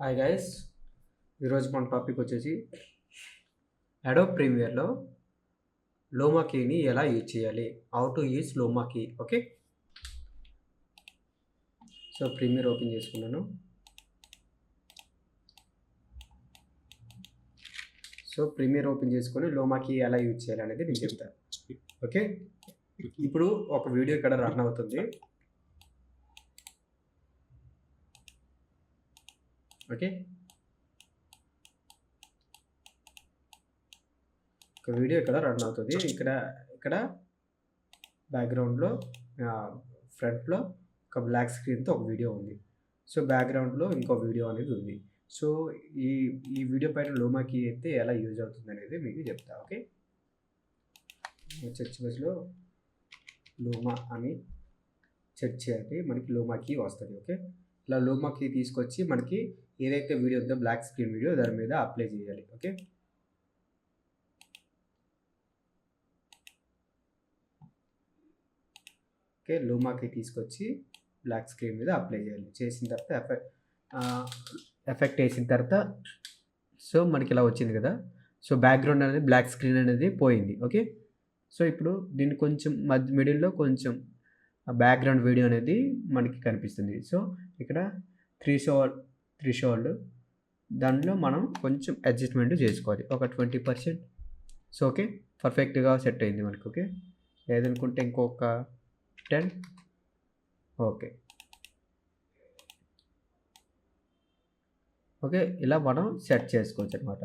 Hi guys, ఈరోజు మన topic వచ్చేసి అడోబ్ ప్రీమియర్లో లోమా కీని ఎలా యూజ్ చేయాలి, how to use luma key. Okay, so Premiere open చేసుకున్నాను. సో ప్రీమియర్ ఓపెన్ చేసుకొని లోమా కీ ఎలా యూజ్ చేయాలి అనేది నేను చెప్తాను. ఓకే, ఇప్పుడు ఒక వీడియో ఇక్కడ రన్ అవుతుంది. ఓకే, ఒక వీడియో ఇక్కడ రన్ అవుతుంది. ఇక్కడ బ్యాక్గ్రౌండ్లో ఫ్రంట్లో ఒక బ్లాక్ స్క్రీన్తో ఒక వీడియో ఉంది. సో బ్యాక్గ్రౌండ్లో ఇంకో వీడియో అనేది ఉంది. సో ఈ వీడియో పైన లోమా కీ అయితే ఎలా యూజ్ అవుతుంది అనేది మీకు చెప్తా. ఓకే, సెర్చ్ బాక్స్లో లోమా అని సెర్చ్ చేయాలి, మనకి లోమా కీ వస్తుంది. ఓకే, ఇలా లోమా కీ తీసుకొచ్చి మనకి ఏదైతే వీడియో ఉందో బ్లాక్ స్క్రీన్ వీడియో దాని మీద అప్లై చేయాలి. ఓకే, ఓకే, లోమా కీ తీసుకొచ్చి బ్లాక్ స్క్రీన్ మీద అప్లై చేయాలి. చేసిన తర్వాత ఎఫెక్ట్ వేసిన తర్వాత సో మనకి ఇలా వచ్చింది కదా. సో బ్యాక్గ్రౌండ్ అనేది బ్లాక్ స్క్రీన్ అనేది పోయింది. ఓకే, సో ఇప్పుడు దీన్ని కొంచెం మిడిల్లో కొంచెం బ్యాక్గ్రౌండ్ వీడియో అనేది మనకి కనిపిస్తుంది. సో ఇక్కడ త్రీ షోల్డ్ దాంట్లో మనం కొంచెం అడ్జస్ట్మెంట్ చేసుకోవాలి, ఒక 20%. సో ఓకే, పర్ఫెక్ట్గా సెట్ అయింది మనకి. ఓకే, లేదనుకుంటే ఇంకొక 10. ఓకే ఓకే, ఇలా మనం సెట్ చేసుకోవచ్చు అనమాట.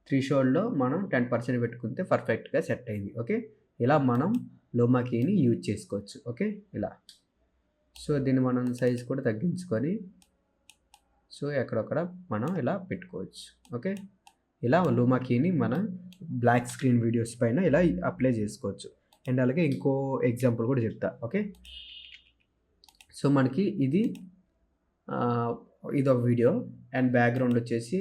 త్రీ షోల్డ్లో మనం 10% పెట్టుకుంటే పర్ఫెక్ట్గా సెట్ అయింది. ఓకే, ఇలా మనం లోమా కీని యూజ్ చేసుకోవచ్చు. ఓకే, ఇలా. సో దీన్ని మనం సైజ్ కూడా తగ్గించుకొని సో ఎక్కడొక్కడ మనం ఇలా పెట్టుకోవచ్చు. ఓకే, ఇలా లోమా కీని మన బ్లాక్ స్క్రీన్ వీడియోస్ పైన ఇలా అప్లై చేసుకోవచ్చు. అండ్ అలాగే ఇంకో ఎగ్జాంపుల్ కూడా చెప్తా. ఓకే, సో మనకి ఇదొక వీడియో అండ్ బ్యాక్గ్రౌండ్ వచ్చేసి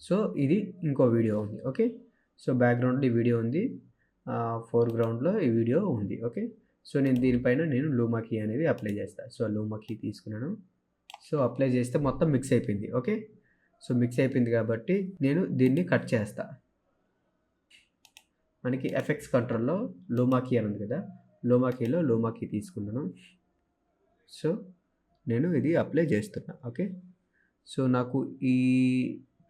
సో ఇది ఇంకో వీడియో ఉంది. ఓకే, సో బ్యాక్గ్రౌండ్లో ఈ వీడియో ఉంది, ఫోర్గ్రౌండ్లో ఈ వీడియో ఉంది. ఓకే, సో నేను దీనిపైన లోమా కీ అనేది అప్లై చేస్తాను. సో లోమా కీ తీసుకున్నాను. సో అప్లై చేస్తే మొత్తం మిక్స్ అయిపోయింది. ఓకే, సో మిక్స్ అయిపోయింది కాబట్టి నేను దీన్ని కట్ చేస్తా. మనకి ఎఫెక్ట్స్ కంట్రోల్లో లోమా కీ అని ఉంది కదా, లోమా కీలో లోమా కీ తీసుకున్నాను. సో నేను ఇది అప్లై చేస్తున్నా. ఓకే, సో నాకు ఈ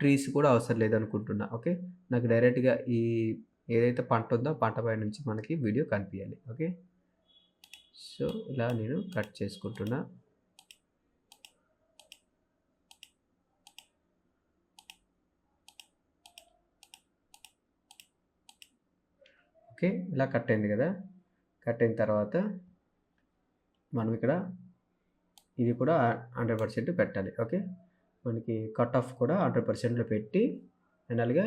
ట్రీస్ కూడా అవసరం లేదనుకుంటున్నా. ఓకే, నాకు డైరెక్ట్గా ఏదైతే పంట ఉందో పంట పై నుంచి మనకి వీడియో కనిపించాలి. ఓకే, సో ఇలా నేను కట్ చేసుకుంటున్నా. ఓకే, ఇలా కట్ అయింది కదా. కట్ అయిన తర్వాత మనం ఇక్కడ ఇది కూడా 100% పెట్టాలి. ఓకే, మనకి కట్ ఆఫ్ కూడా 100%లో పెట్టి అండ్ అలాగే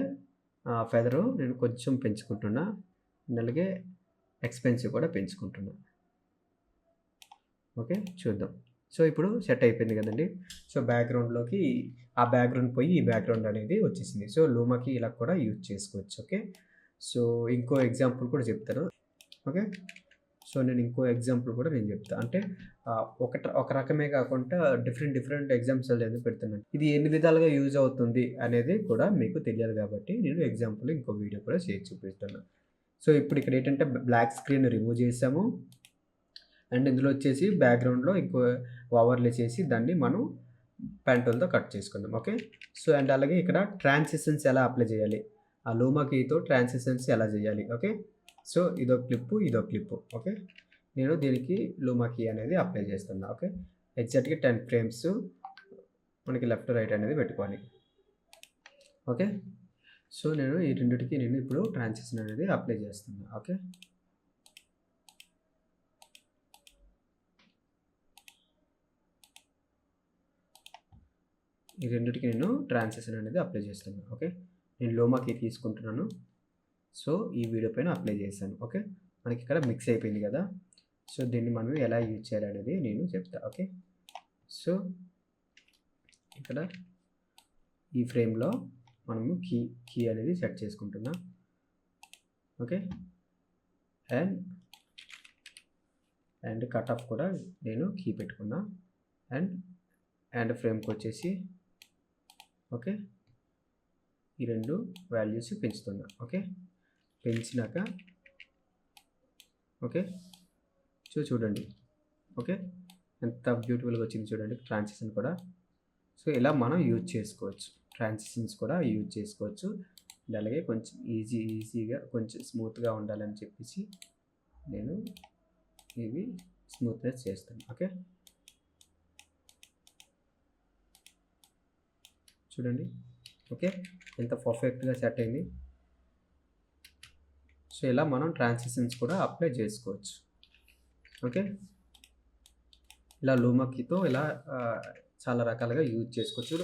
ఫెదరు నేను కొంచెం పెంచుకుంటున్నా అండ్ అలాగే ఎక్స్పెన్సివ్ కూడా పెంచుకుంటున్నా. ఓకే, చూద్దాం. సో ఇప్పుడు సెట్ అయిపోయింది కదండి. సో బ్యాక్గ్రౌండ్లోకి ఆ బ్యాక్గ్రౌండ్ పోయి ఈ బ్యాక్గ్రౌండ్ అనేది వచ్చేసింది. సో లోమాకి ఇలా కూడా యూజ్ చేసుకోవచ్చు. ఓకే, సో ఇంకో ఎగ్జాంపుల్ కూడా చెప్తాను. ఓకే, సో నేను ఇంకో ఎగ్జాంపుల్ కూడా నేను చెప్తాను. అంటే ఒక రకమే కాకుండా డిఫరెంట్ ఎగ్జాంపుల్స్ అనేది పెడుతున్నాను. ఇది ఎన్ని విధాలుగా యూజ్ అవుతుంది అనేది కూడా మీకు తెలియాలి కాబట్టి నేను ఎగ్జాంపుల్ ఇంకో వీడియో కూడా చేసి చూపిస్తున్నాను. సో ఇప్పుడు ఇక్కడ ఏంటంటే బ్లాక్ స్క్రీన్ రిమూవ్ చేసాము అండ్ ఇందులో వచ్చేసి బ్యాక్గ్రౌండ్లో ఇంకో ఓవర్లే చేసి దాన్ని మనం పెన్ టూల్తో కట్ చేసుకుందాం. ఓకే, సో అండ్ అలాగే ఇక్కడ ట్రాన్సిషన్స్ ఎలా అప్లై చేయాలి, ఆ లోమా కీతో ట్రాన్సిషన్స్ ఎలా చేయాలి. ఓకే, సో ఇదో క్లిప్పు. ఓకే, నేను దీనికి లోమా కీ అనేది అప్లై చేస్తున్నా. ఓకే, ఎగ్జాక్ట్గా 10 ఫ్రేమ్స్ మనకి లెఫ్ట్ రైట్ అనేది పెట్టుకోవాలి. ఓకే, సో నేను ఈ రెండింటికి నేను ఇప్పుడు ట్రాన్సిషన్ అనేది అప్లై చేస్తున్నా. ఓకే, ఈ రెండింటికి నేను ట్రాన్సిషన్ అనేది అప్లై చేస్తున్నాను. ఓకే, నేను లోమా కీ తీసుకుంటున్నాను. సో ఈ వీడియో పైన అప్లై చేశాను. ఓకే, మనకి ఇక్కడ మిక్స్ అయిపోయింది కదా. సో దీన్ని మనం ఎలా యూజ్ చేయాలి అనేది నేను చెప్తా. ఓకే, సో ఇక్కడ ఈ ఫ్రేమ్లో మనము కీ అనేది సెట్ చేసుకుంటున్నా. ఓకే, అండ్ కట్ ఆఫ్ కూడా నేను కీ పెట్టుకున్నా అండ్ ఫ్రేమ్కి వచ్చేసి ఓకే. ఈ 2 వాల్యూస్ పెంచుతున్నా. ఓకే. పెంచినాక ఓకే. చూడండి. ఓకే. ఎంత బ్యూటిఫుల్‌గా వచ్చింది చూడండి ట్రాన్సిషన్ కూడా. సో, ఇలా మనం యూజ్ చేసుకోవచ్చు. ట్రాన్సిషన్స్ కూడా యూజ్ చేసుకోవచ్చు. అండ్ అలాగే కొంచెం ఈజీగా కొంచెం స్మూత్‌గా ఉండాలని చెప్పేసి నేను ఇవి స్మూత్‌నెస్ చేస్తాను. ఓకే. చూడండి. ఓకే. ఎంత పర్ఫెక్ట్‌గా సెట్ అయింది. సో, ఇలా మనం ట్రాన్సిషన్స్ కూడా అప్లై చేసుకోవచ్చు. ఓకే. ఇలా లూమాకీతో ఇలా చాలా రకాలుగా యూజ్ చేసుకోవచ్చు.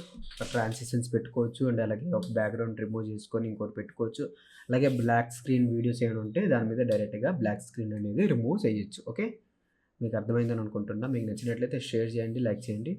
ట్రాన్సిషన్స్ పెట్టుకోవచ్చు. అండ్ అలాగే ఒక బ్యాక్‌గ్రౌండ్ రిమూవ్ చేసుకొని ఇంకోటి పెట్టుకోవచ్చు. అలాగే బ్లాక్ స్క్రీన్ వీడియోస్ ఏమైనా ఉంటే దాని మీద డైరెక్ట్‌గా బ్లాక్ స్క్రీన్ అనేది రిమూవ్ చేయొచ్చు. ఓకే. మీకు అర్థమైందని అనుకుంటున్నా. మీకు నచ్చినట్లయితే షేర్ చేయండి, లైక్ చేయండి.